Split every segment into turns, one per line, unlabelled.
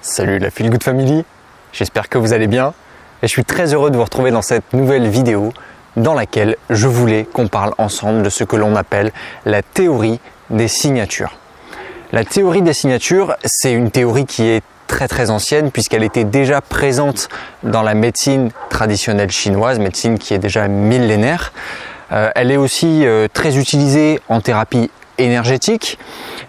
Salut la Feel Good Family, j'espère que vous allez bien et je suis très heureux de vous retrouver dans cette nouvelle vidéo dans laquelle je voulais qu'on parle ensemble de ce que l'on appelle la théorie des signatures. La théorie des signatures, c'est une théorie qui est très ancienne puisqu'elle était déjà présente dans la médecine traditionnelle chinoise, médecine qui est déjà millénaire. Elle est aussi très utilisée en thérapie énergétique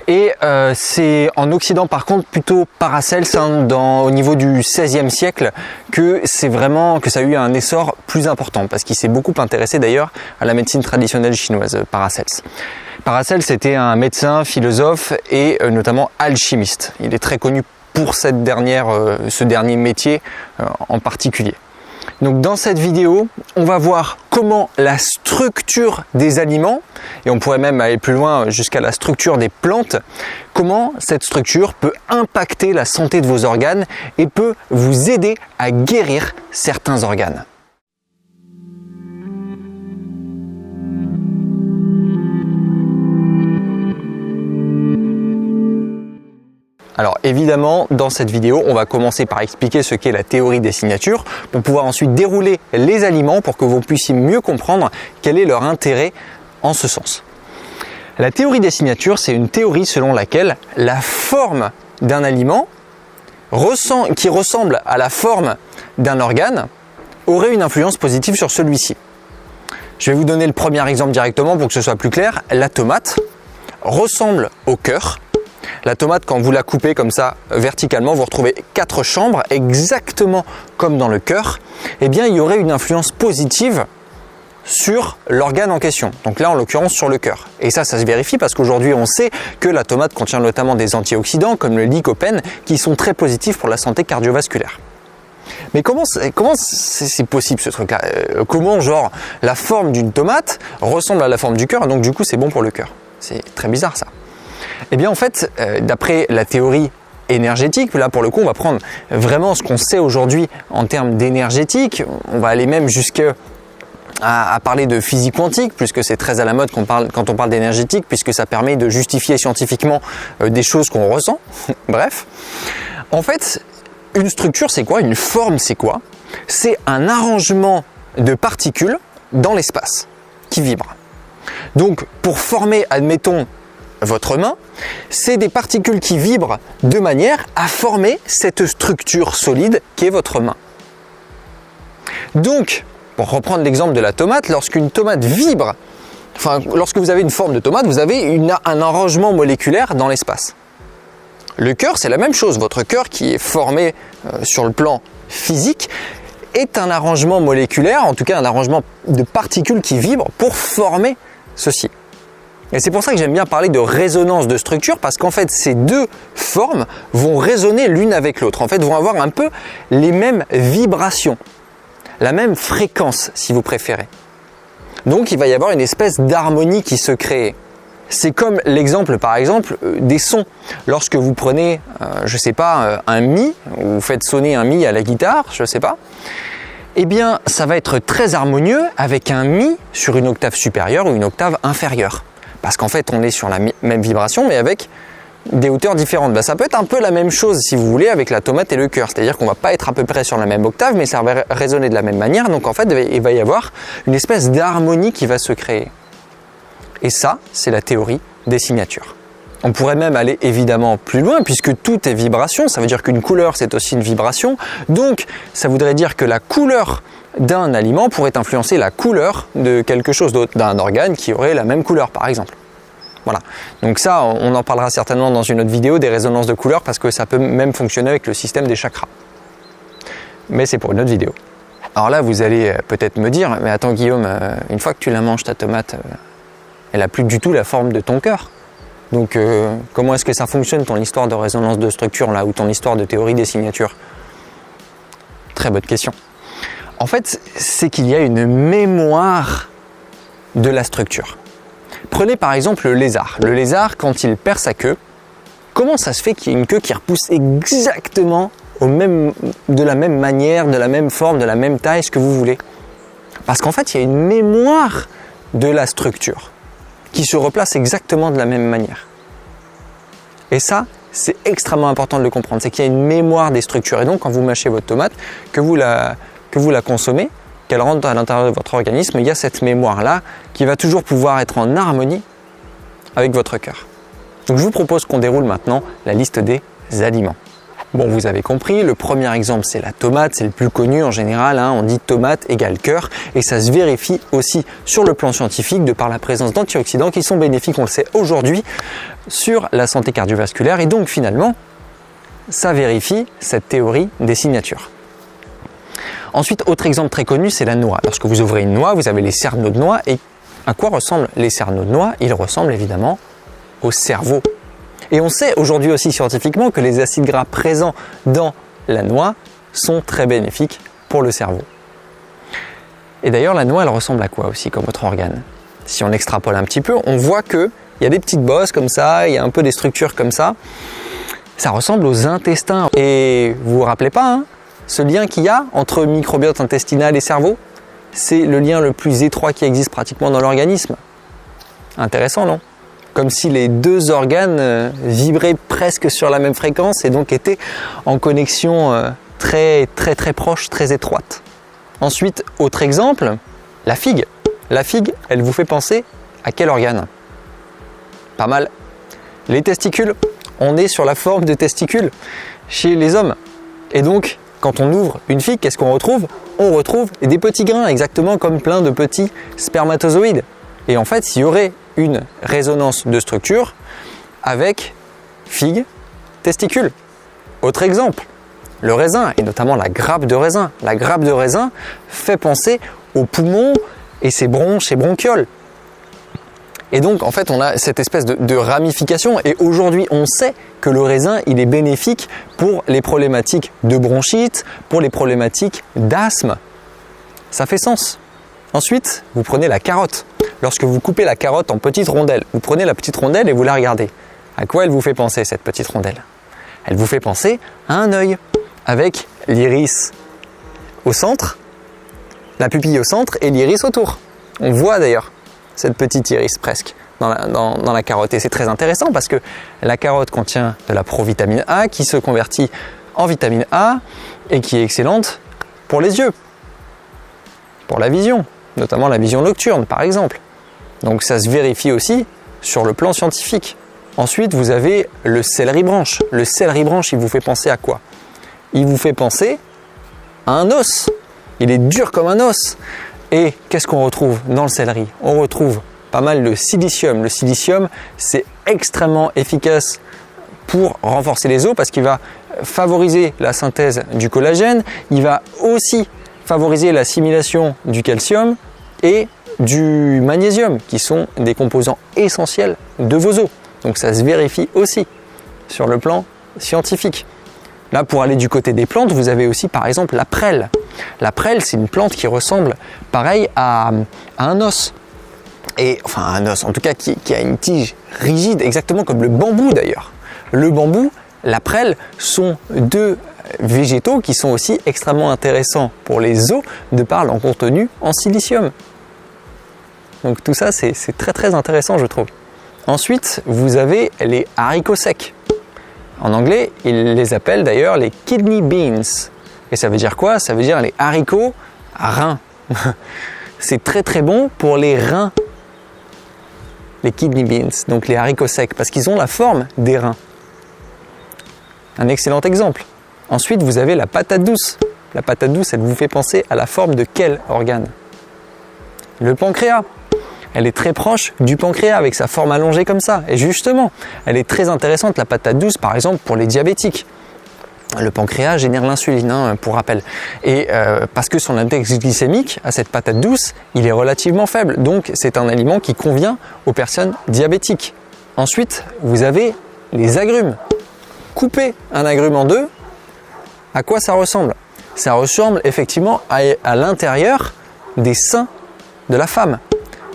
et c'est en Occident par contre plutôt Paracels au niveau du XVIe siècle que ça a eu un essor plus important parce qu'il s'est beaucoup intéressé d'ailleurs à la médecine traditionnelle chinoise, Paracels. Paracels était un médecin, philosophe et notamment alchimiste. Il est très connu pour ce dernier métier en particulier. Donc dans cette vidéo, on va voir comment la structure des aliments, et on pourrait même aller plus loin jusqu'à la structure des plantes, comment cette structure peut impacter la santé de vos organes et peut vous aider à guérir certains organes. Alors évidemment, dans cette vidéo, on va commencer par expliquer ce qu'est la théorie des signatures pour pouvoir ensuite dérouler les aliments pour que vous puissiez mieux comprendre quel est leur intérêt en ce sens. La théorie des signatures, c'est une théorie selon laquelle la forme d'un aliment qui ressemble à la forme d'un organe aurait une influence positive sur celui-ci. Je vais vous donner le premier exemple directement pour que ce soit plus clair. La tomate ressemble au cœur. La tomate, quand vous la coupez comme ça verticalement, vous retrouvez 4 chambres exactement comme dans le cœur. Eh bien, il y aurait une influence positive sur l'organe en question. Donc là, en l'occurrence, sur le cœur. Et ça se vérifie parce qu'aujourd'hui, on sait que la tomate contient notamment des antioxydants comme le lycopène qui sont très positifs pour la santé cardiovasculaire. Mais comment c'est possible ce truc-là? Comment, la forme d'une tomate ressemble à la forme du cœur, donc du coup, c'est bon pour le cœur? C'est très bizarre ça. Eh bien en fait, d'après la théorie énergétique, là pour le coup on va prendre vraiment ce qu'on sait aujourd'hui en termes d'énergétique, on va aller même jusqu'à parler de physique quantique, puisque c'est très à la mode quand on parle d'énergétique, puisque ça permet de justifier scientifiquement des choses qu'on ressent. Bref, en fait, une structure c'est quoi? Une forme c'est quoi? C'est un arrangement de particules dans l'espace qui vibrent. Donc pour former, admettons, votre main, c'est des particules qui vibrent de manière à former cette structure solide qu'est votre main. Donc, pour reprendre l'exemple de la tomate, lorsqu'une tomate vibre, lorsque vous avez une forme de tomate, vous avez un arrangement moléculaire dans l'espace. Le cœur, c'est la même chose. Votre cœur qui est formé sur le plan physique est un arrangement moléculaire, en tout cas un arrangement de particules qui vibrent pour former ceci. Et c'est pour ça que j'aime bien parler de résonance de structure parce qu'en fait ces deux formes vont résonner l'une avec l'autre, en fait vont avoir un peu les mêmes vibrations, la même fréquence si vous préférez. Donc il va y avoir une espèce d'harmonie qui se crée. C'est comme l'exemple par exemple des sons. Lorsque vous prenez, un mi, ou vous faites sonner un mi à la guitare, eh bien ça va être très harmonieux avec un mi sur une octave supérieure ou une octave inférieure. Parce qu'en fait, on est sur la même vibration, mais avec des hauteurs différentes. Ça peut être un peu la même chose, si vous voulez, avec la tomate et le cœur. C'est-à-dire qu'on ne va pas être à peu près sur la même octave, mais ça va résonner de la même manière. Donc en fait, il va y avoir une espèce d'harmonie qui va se créer. Et ça, c'est la théorie des signatures. On pourrait même aller évidemment plus loin, puisque tout est vibration. Ça veut dire qu'une couleur, c'est aussi une vibration. Donc, ça voudrait dire que la couleur d'un aliment pourrait influencer la couleur de quelque chose d'autre, d'un organe qui aurait la même couleur par exemple. Voilà. Donc ça, on en parlera certainement dans une autre vidéo des résonances de couleurs parce que ça peut même fonctionner avec le système des chakras. Mais c'est pour une autre vidéo. Alors là, vous allez peut-être me dire, mais attends Guillaume, une fois que tu la manges ta tomate, elle n'a plus du tout la forme de ton cœur. Donc comment est-ce que ça fonctionne ton histoire de résonance de structure là, ou ton histoire de théorie des signatures? Très bonne question. En fait, c'est qu'il y a une mémoire de la structure. Prenez par exemple le lézard. Le lézard, quand il perd sa queue, comment ça se fait qu'il y ait une queue qui repousse exactement de la même manière, de la même forme, de la même taille, ce que vous voulez? Parce qu'en fait, il y a une mémoire de la structure qui se replace exactement de la même manière. Et ça, c'est extrêmement important de le comprendre, c'est qu'il y a une mémoire des structures. Et donc, quand vous mâchez votre tomate, que vous la consommez, qu'elle rentre à l'intérieur de votre organisme, il y a cette mémoire-là qui va toujours pouvoir être en harmonie avec votre cœur. Donc, je vous propose qu'on déroule maintenant la liste des aliments. Bon, vous avez compris, le premier exemple, c'est la tomate, c'est le plus connu en général, on dit tomate égale cœur, et ça se vérifie aussi sur le plan scientifique de par la présence d'antioxydants qui sont bénéfiques, on le sait aujourd'hui, sur la santé cardiovasculaire, et donc finalement, ça vérifie cette théorie des signatures. Ensuite, autre exemple très connu, c'est la noix. Lorsque vous ouvrez une noix, vous avez les cerneaux de noix, et à quoi ressemblent les cerneaux de noix? Ils ressemblent évidemment au cerveau. Et on sait aujourd'hui aussi scientifiquement que les acides gras présents dans la noix sont très bénéfiques pour le cerveau. Et d'ailleurs, la noix, elle ressemble à quoi aussi comme autre organe? Si on extrapole un petit peu, on voit qu'il y a des petites bosses comme ça, il y a un peu des structures comme ça. Ça ressemble aux intestins. Et vous vous rappelez pas, ce lien qu'il y a entre microbiote intestinal et cerveau, c'est le lien le plus étroit qui existe pratiquement dans l'organisme. Intéressant, non? Comme si les deux organes vibraient presque sur la même fréquence et donc étaient en connexion très proche, très étroite. Ensuite, autre exemple, la figue. La figue, elle vous fait penser à quel organe? Pas mal. Les testicules. On est sur la forme de testicules chez les hommes. Et donc, quand on ouvre une figue, qu'est-ce qu'on retrouve? On retrouve des petits grains, exactement comme plein de petits spermatozoïdes. Et en fait, il y aurait une résonance de structure avec figue, testicule. Autre exemple, le raisin, et notamment la grappe de raisin. La grappe de raisin fait penser aux poumons et ses bronches et bronchioles. Et donc, en fait, on a cette espèce de ramification. Et aujourd'hui, on sait que le raisin, il est bénéfique pour les problématiques de bronchite, pour les problématiques d'asthme. Ça fait sens. Ensuite, vous prenez la carotte. Lorsque vous coupez la carotte en petites rondelles, vous prenez la petite rondelle et vous la regardez. À quoi elle vous fait penser, cette petite rondelle? Elle vous fait penser à un œil, avec l'iris au centre, la pupille au centre et l'iris autour. On voit d'ailleurs cette petite iris presque dans la carotte. Et c'est très intéressant parce que la carotte contient de la provitamine A qui se convertit en vitamine A et qui est excellente pour les yeux, pour la vision, notamment la vision nocturne par exemple. Donc ça se vérifie aussi sur le plan scientifique. Ensuite, vous avez le céleri branche. Le céleri branche, il vous fait penser à quoi? Il vous fait penser à un os. Il est dur comme un os. Et qu'est-ce qu'on retrouve dans le céleri? On retrouve pas mal de silicium. Le silicium, c'est extrêmement efficace pour renforcer les os parce qu'il va favoriser la synthèse du collagène. Il va aussi favoriser l'assimilation du calcium et du magnésium, qui sont des composants essentiels de vos os. Donc ça se vérifie aussi sur le plan scientifique. Là, pour aller du côté des plantes, vous avez aussi par exemple la prêle. La prêle, c'est une plante qui ressemble pareil à un os. Et, enfin, un os, en tout cas, qui a une tige rigide, exactement comme le bambou d'ailleurs. Le bambou, la prêle sont deux végétaux qui sont aussi extrêmement intéressants pour les os de par leur contenu en silicium. Donc tout ça, c'est très intéressant, je trouve. Ensuite, vous avez les haricots secs. En anglais, ils les appellent d'ailleurs les kidney beans. Et ça veut dire quoi? Ça veut dire les haricots à reins. C'est très bon pour les reins. Les kidney beans, donc les haricots secs, parce qu'ils ont la forme des reins. Un excellent exemple. Ensuite, vous avez la patate douce. La patate douce, elle vous fait penser à la forme de quel organe? Le pancréas. Elle est très proche du pancréas avec sa forme allongée comme ça. Et justement, elle est très intéressante, la patate douce, par exemple, pour les diabétiques. Le pancréas génère l'insuline, pour rappel. Et parce que son index glycémique à cette patate douce, il est relativement faible. Donc, c'est un aliment qui convient aux personnes diabétiques. Ensuite, vous avez les agrumes. Couper un agrume en deux, à quoi ça ressemble? Ça ressemble effectivement à l'intérieur des seins de la femme.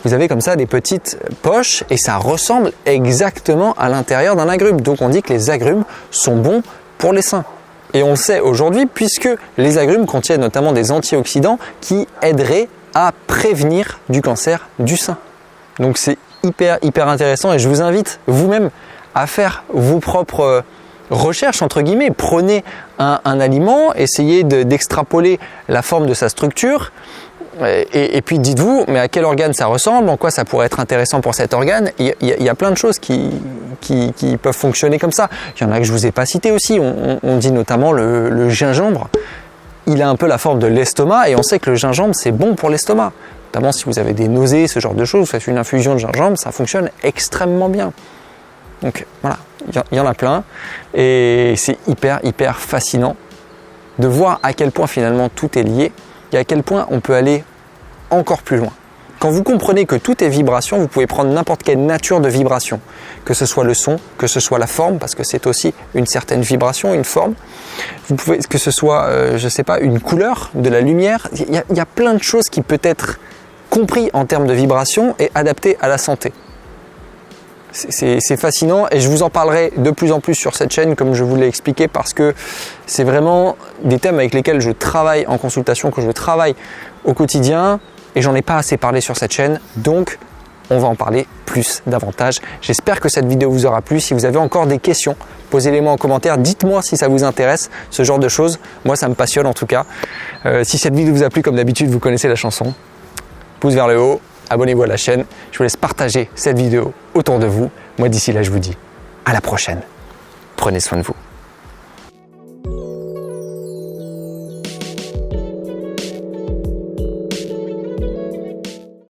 Vous avez comme ça des petites poches et ça ressemble exactement à l'intérieur d'un agrume. Donc on dit que les agrumes sont bons pour les seins. Et on le sait aujourd'hui puisque les agrumes contiennent notamment des antioxydants qui aideraient à prévenir du cancer du sein. Donc c'est hyper intéressant et je vous invite vous-même à faire vos propres recherche entre guillemets. Prenez un aliment, essayez d'extrapoler la forme de sa structure et puis dites-vous mais à quel organe ça ressemble, en quoi ça pourrait être intéressant pour cet organe. Il y a plein de choses qui peuvent fonctionner comme ça. Il y en a que je vous ai pas cité aussi. On dit notamment le gingembre. Il a un peu la forme de l'estomac et on sait que le gingembre c'est bon pour l'estomac. Notamment si vous avez des nausées, ce genre de choses, vous faites une infusion de gingembre, ça fonctionne extrêmement bien. Donc voilà, il y en a plein et c'est hyper fascinant de voir à quel point finalement tout est lié et à quel point on peut aller encore plus loin. Quand vous comprenez que tout est vibration, vous pouvez prendre n'importe quelle nature de vibration, que ce soit le son, que ce soit la forme, parce que c'est aussi une certaine vibration, une forme. Vous pouvez, que ce soit, je sais pas, une couleur, de la lumière. Il y a plein de choses qui peuvent être compris en termes de vibration et adaptées à la santé. C'est fascinant et je vous en parlerai de plus en plus sur cette chaîne comme je vous l'ai expliqué parce que c'est vraiment des thèmes avec lesquels je travaille en consultation, que je travaille au quotidien et j'en ai pas assez parlé sur cette chaîne, donc on va en parler plus, davantage. J'espère que cette vidéo vous aura plu. Si vous avez encore des questions, posez-les-moi en commentaire, dites-moi si ça vous intéresse, ce genre de choses. Moi ça me passionne en tout cas. Si cette vidéo vous a plu, comme d'habitude vous connaissez la chanson, pouce vers le haut. Abonnez-vous à la chaîne, je vous laisse partager cette vidéo autour de vous. Moi d'ici là je vous dis à la prochaine. Prenez soin de vous.